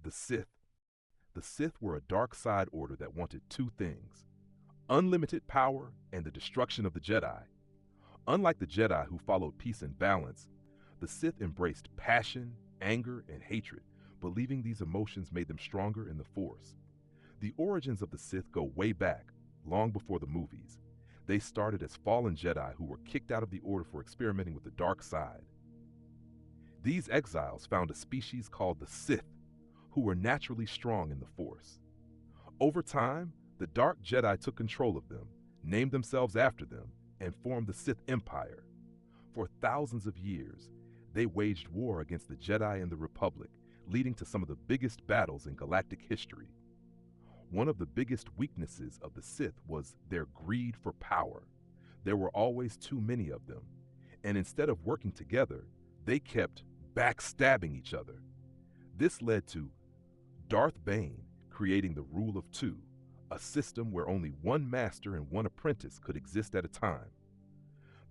The Sith. The Sith were a dark side order that wanted two things: unlimited power and the destruction of the Jedi. Unlike the Jedi who followed peace and balance, the Sith embraced passion, anger, and hatred, believing these emotions made them stronger in the Force. The origins of the Sith go way back, long before the movies. They started as fallen Jedi who were kicked out of the Order for experimenting with the dark side. These exiles found a species called the Sith, who were naturally strong in the Force. Over time, the Dark Jedi took control of them, named themselves after them, and formed the Sith Empire. For thousands of years, they waged war against the Jedi and the Republic, leading to some of the biggest battles in galactic history. One of the biggest weaknesses of the Sith was their greed for power. There were always too many of them, and instead of working together, they kept backstabbing each other. This led to Darth Bane creating the Rule of Two, a system where only one master and one apprentice could exist at a time.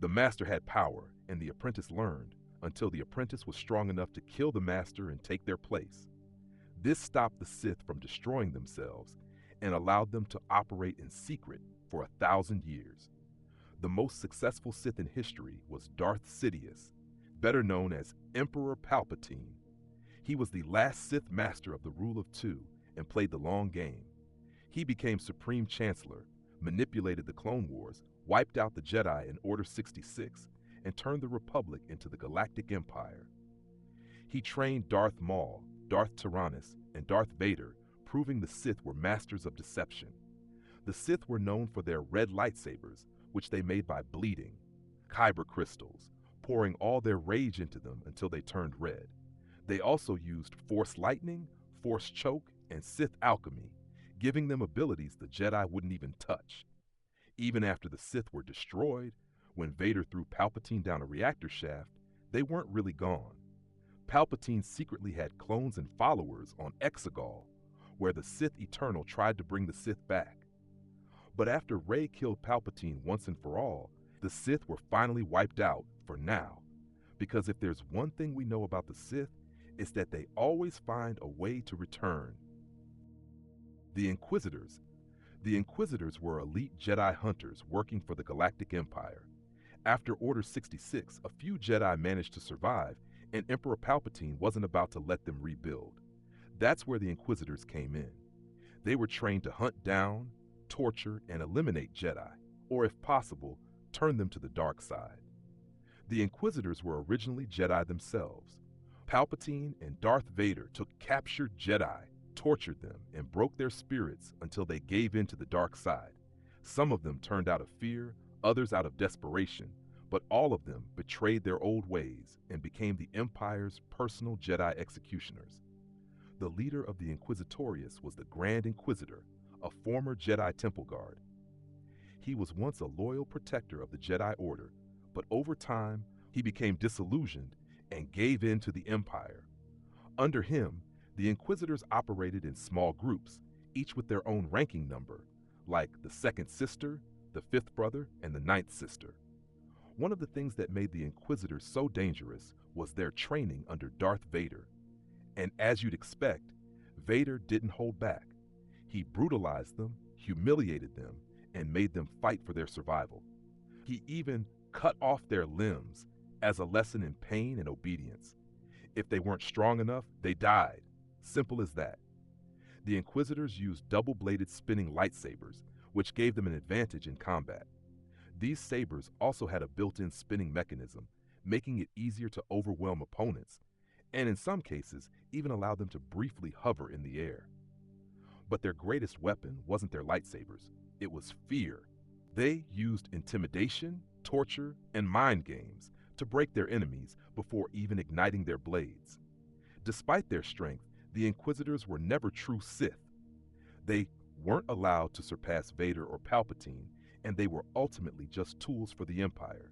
The master had power, and the apprentice learned, until the apprentice was strong enough to kill the master and take their place. This stopped the Sith from destroying themselves and allowed them to operate in secret for 1,000 years. The most successful Sith in history was Darth Sidious, better known as Emperor Palpatine. He was the last Sith master of the Rule of Two and played the long game. He became Supreme Chancellor, manipulated the Clone Wars, wiped out the Jedi in Order 66, and turned the Republic into the Galactic Empire. He trained Darth Maul, Darth Tyrannus, and Darth Vader, proving the Sith were masters of deception. The Sith were known for their red lightsabers, which they made by bleeding, kyber crystals, pouring all their rage into them until they turned red. They also used Force lightning, Force choke, and Sith alchemy, giving them abilities the Jedi wouldn't even touch. Even after the Sith were destroyed, when Vader threw Palpatine down a reactor shaft, they weren't really gone. Palpatine secretly had clones and followers on Exegol, where the Sith Eternal tried to bring the Sith back. But after Rey killed Palpatine once and for all, the Sith were finally wiped out for now. Because if there's one thing we know about the Sith, it's that they always find a way to return. The Inquisitors. The Inquisitors were elite Jedi hunters working for the Galactic Empire. After Order 66, a few Jedi managed to survive, and Emperor Palpatine wasn't about to let them rebuild. That's where the Inquisitors came in. They were trained to hunt down, torture, and eliminate Jedi, or if possible, turn them to the dark side. The Inquisitors were originally Jedi themselves. Palpatine and Darth Vader took captured Jedi, tortured them, and broke their spirits until they gave in to the dark side. Some of them turned out of fear, others out of desperation, but all of them betrayed their old ways and became the Empire's personal Jedi executioners. The leader of the Inquisitorius was the Grand Inquisitor, a former Jedi Temple Guard. He was once a loyal protector of the Jedi Order, but over time, he became disillusioned and gave in to the Empire. Under him, the Inquisitors operated in small groups, each with their own ranking number, like the second sister, the fifth brother, and the ninth sister. One of the things that made the Inquisitors so dangerous was their training under Darth Vader. And as you'd expect, Vader didn't hold back. He brutalized them, humiliated them, and made them fight for their survival. He even cut off their limbs as a lesson in pain and obedience. If they weren't strong enough, they died. Simple as that. The Inquisitors used double-bladed spinning lightsabers, which gave them an advantage in combat. These sabers also had a built-in spinning mechanism, making it easier to overwhelm opponents, and in some cases, even allow them to briefly hover in the air. But their greatest weapon wasn't their lightsabers, it was fear. They used intimidation, torture, and mind games to break their enemies before even igniting their blades. Despite their strength, the Inquisitors were never true Sith. They weren't allowed to surpass Vader or Palpatine, and they were ultimately just tools for the Empire.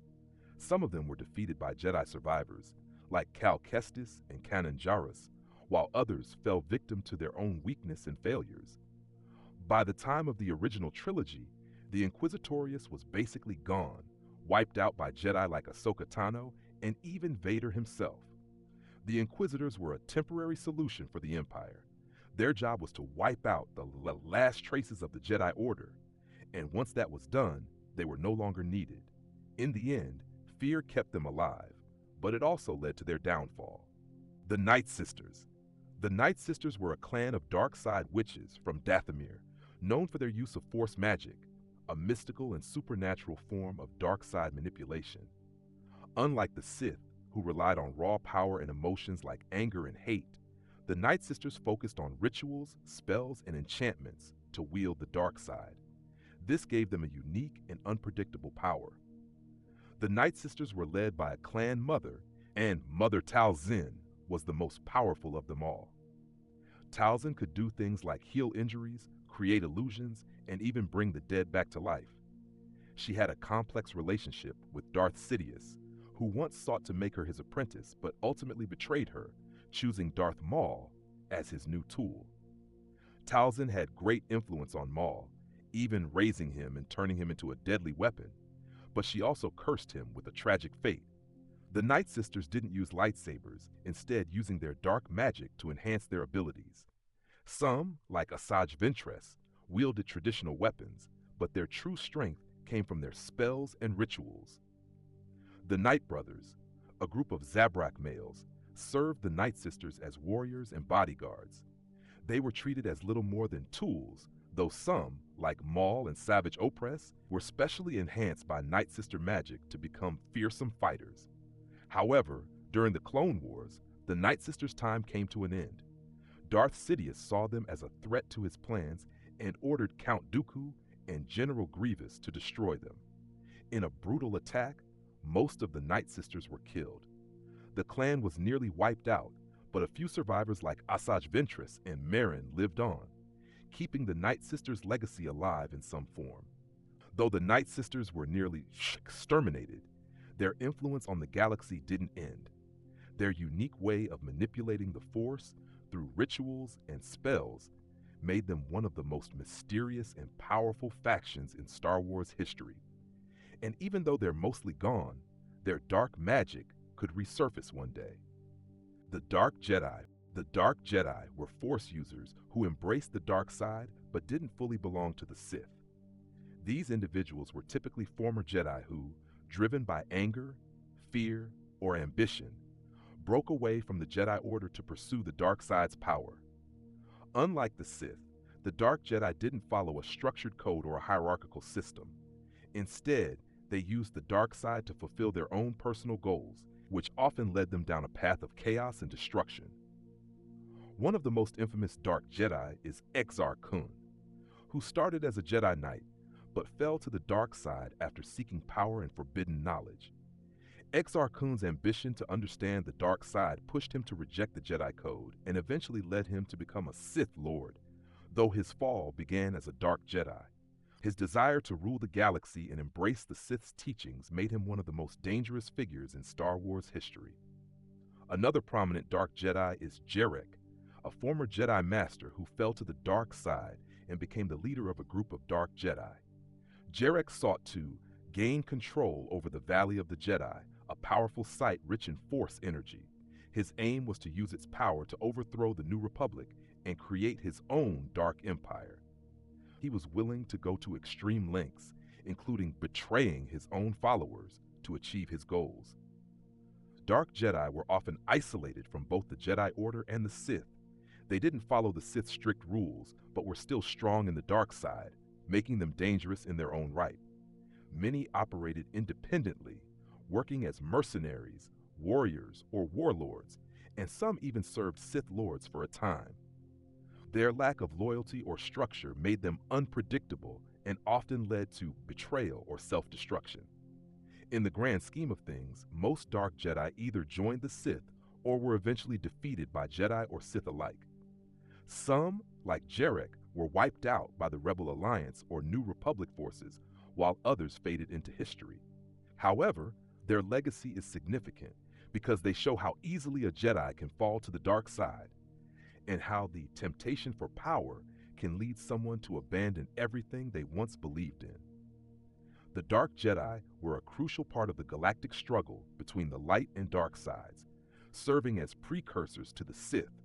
Some of them were defeated by Jedi survivors, like Cal Kestis and Kanan Jarrus, while others fell victim to their own weakness and failures. By the time of the original trilogy, the Inquisitorius was basically gone, wiped out by Jedi like Ahsoka Tano and even Vader himself. The Inquisitors were a temporary solution for the Empire. Their job was to wipe out the last traces of the Jedi Order, and once that was done, they were no longer needed. In the end, fear kept them alive, but it also led to their downfall. The Night Sisters. The Night Sisters were a clan of dark side witches from Dathomir, known for their use of Force magic, a mystical and supernatural form of dark side manipulation. Unlike the Sith, who relied on raw power and emotions like anger and hate, the Night Sisters focused on rituals, spells, and enchantments to wield the dark side. This gave them a unique and unpredictable power. The Night Sisters were led by a clan mother, and Mother Talzin was the most powerful of them all. Talzin could do things like heal injuries, create illusions, and even bring the dead back to life. She had a complex relationship with Darth Sidious, who once sought to make her his apprentice but ultimately betrayed her, choosing Darth Maul as his new tool. Talzin had great influence on Maul, even raising him and turning him into a deadly weapon, but she also cursed him with a tragic fate. The Night Sisters didn't use lightsabers, instead using their dark magic to enhance their abilities. Some, like Asajj Ventress, wielded traditional weapons, but their true strength came from their spells and rituals. The Night Brothers, a group of Zabrak males, served the Night Sisters as warriors and bodyguards. They were treated as little more than tools, though some, like Maul and Savage Opress, were specially enhanced by Night Sister magic to become fearsome fighters. However, during the Clone Wars, the Night Sisters' time came to an end. Darth Sidious saw them as a threat to his plans and ordered Count Dooku and General Grievous to destroy them. In a brutal attack, most of the Night Sisters were killed. The clan was nearly wiped out, but a few survivors like Asajj Ventress and Merrin lived on, keeping the Night Sisters' legacy alive in some form. Though the Night Sisters were nearly exterminated, their influence on the galaxy didn't end. Their unique way of manipulating the Force through rituals and spells made them one of the most mysterious and powerful factions in Star Wars history. And even though they're mostly gone, their dark magic could resurface one day. The Dark Jedi. The Dark Jedi were Force users who embraced the dark side but didn't fully belong to the Sith. These individuals were typically former Jedi who, driven by anger, fear, or ambition, broke away from the Jedi Order to pursue the dark side's power. Unlike the Sith, the Dark Jedi didn't follow a structured code or a hierarchical system. Instead, they used the dark side to fulfill their own personal goals, which often led them down a path of chaos and destruction. One of the most infamous Dark Jedi is Exar Kun, who started as a Jedi Knight, but fell to the dark side after seeking power and forbidden knowledge. Exar Kun's ambition to understand the dark side pushed him to reject the Jedi Code and eventually led him to become a Sith Lord, though his fall began as a Dark Jedi. His desire to rule the galaxy and embrace the Sith's teachings made him one of the most dangerous figures in Star Wars history. Another prominent Dark Jedi is Jarek, a former Jedi Master who fell to the dark side and became the leader of a group of Dark Jedi. Jarek sought to gain control over the Valley of the Jedi, a powerful site rich in Force energy. His aim was to use its power to overthrow the New Republic and create his own dark empire. He was willing to go to extreme lengths, including betraying his own followers, to achieve his goals. Dark Jedi were often isolated from both the Jedi Order and the Sith. They didn't follow the Sith's strict rules, but were still strong in the dark side, making them dangerous in their own right. Many operated independently, working as mercenaries, warriors, or warlords, and some even served Sith Lords for a time. Their lack of loyalty or structure made them unpredictable and often led to betrayal or self-destruction. In the grand scheme of things, most Dark Jedi either joined the Sith or were eventually defeated by Jedi or Sith alike. Some, like Jarek, were wiped out by the Rebel Alliance or New Republic forces, while others faded into history. However, their legacy is significant because they show how easily a Jedi can fall to the dark side, and how the temptation for power can lead someone to abandon everything they once believed in. The Dark Jedi were a crucial part of the galactic struggle between the light and dark sides, serving as precursors to the Sith,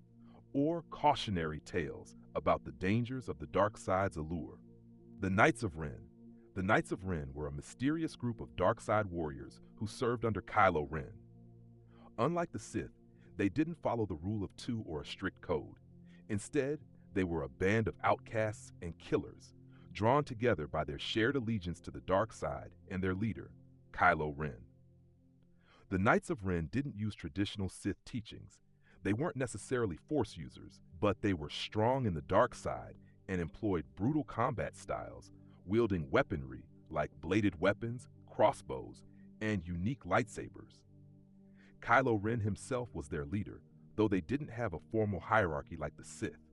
or cautionary tales about the dangers of the dark side's allure. The Knights of Ren. The Knights of Ren were a mysterious group of dark side warriors who served under Kylo Ren. Unlike the Sith, they didn't follow the rule of two or a strict code. Instead, they were a band of outcasts and killers, drawn together by their shared allegiance to the dark side and their leader, Kylo Ren. The Knights of Ren didn't use traditional Sith teachings. They weren't necessarily Force users, but they were strong in the dark side and employed brutal combat styles, wielding weaponry like bladed weapons, crossbows, and unique lightsabers. Kylo Ren himself was their leader, though they didn't have a formal hierarchy like the Sith.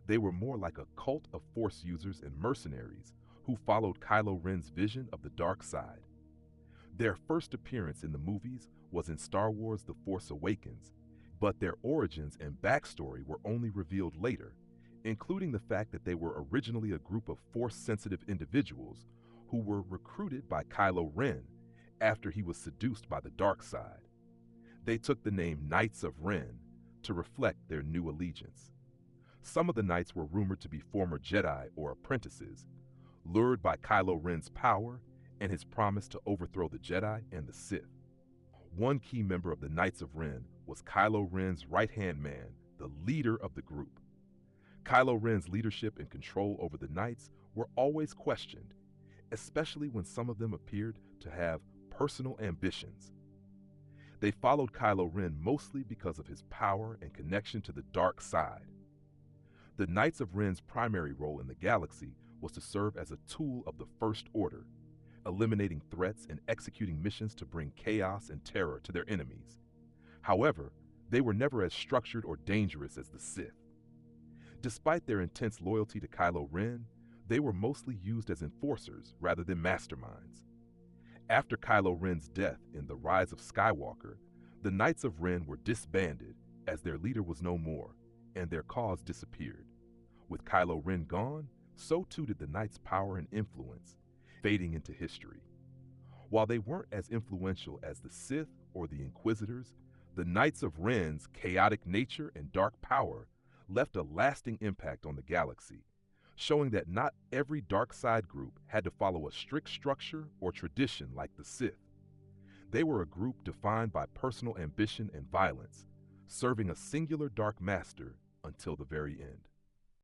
They were more like a cult of Force users and mercenaries who followed Kylo Ren's vision of the dark side. Their first appearance in the movies was in Star Wars: The Force Awakens, but their origins and backstory were only revealed later, including the fact that they were originally a group of Force-sensitive individuals who were recruited by Kylo Ren after he was seduced by the dark side. They took the name Knights of Ren to reflect their new allegiance. Some of the knights were rumored to be former Jedi or apprentices, lured by Kylo Ren's power and his promise to overthrow the Jedi and the Sith. One key member of the Knights of Ren was Kylo Ren's right-hand man, the leader of the group. Kylo Ren's leadership and control over the Knights were always questioned, especially when some of them appeared to have personal ambitions. They followed Kylo Ren mostly because of his power and connection to the dark side. The Knights of Ren's primary role in the galaxy was to serve as a tool of the First Order, eliminating threats and executing missions to bring chaos and terror to their enemies. However, they were never as structured or dangerous as the Sith. Despite their intense loyalty to Kylo Ren, they were mostly used as enforcers rather than masterminds. After Kylo Ren's death in The Rise of Skywalker, the Knights of Ren were disbanded as their leader was no more, and their cause disappeared. With Kylo Ren gone, so too did the Knights' power and influence, fading into history. While they weren't as influential as the Sith or the Inquisitors, the Knights of Ren's chaotic nature and dark power left a lasting impact on the galaxy, showing that not every dark side group had to follow a strict structure or tradition like the Sith. They were a group defined by personal ambition and violence, serving a singular dark master until the very end.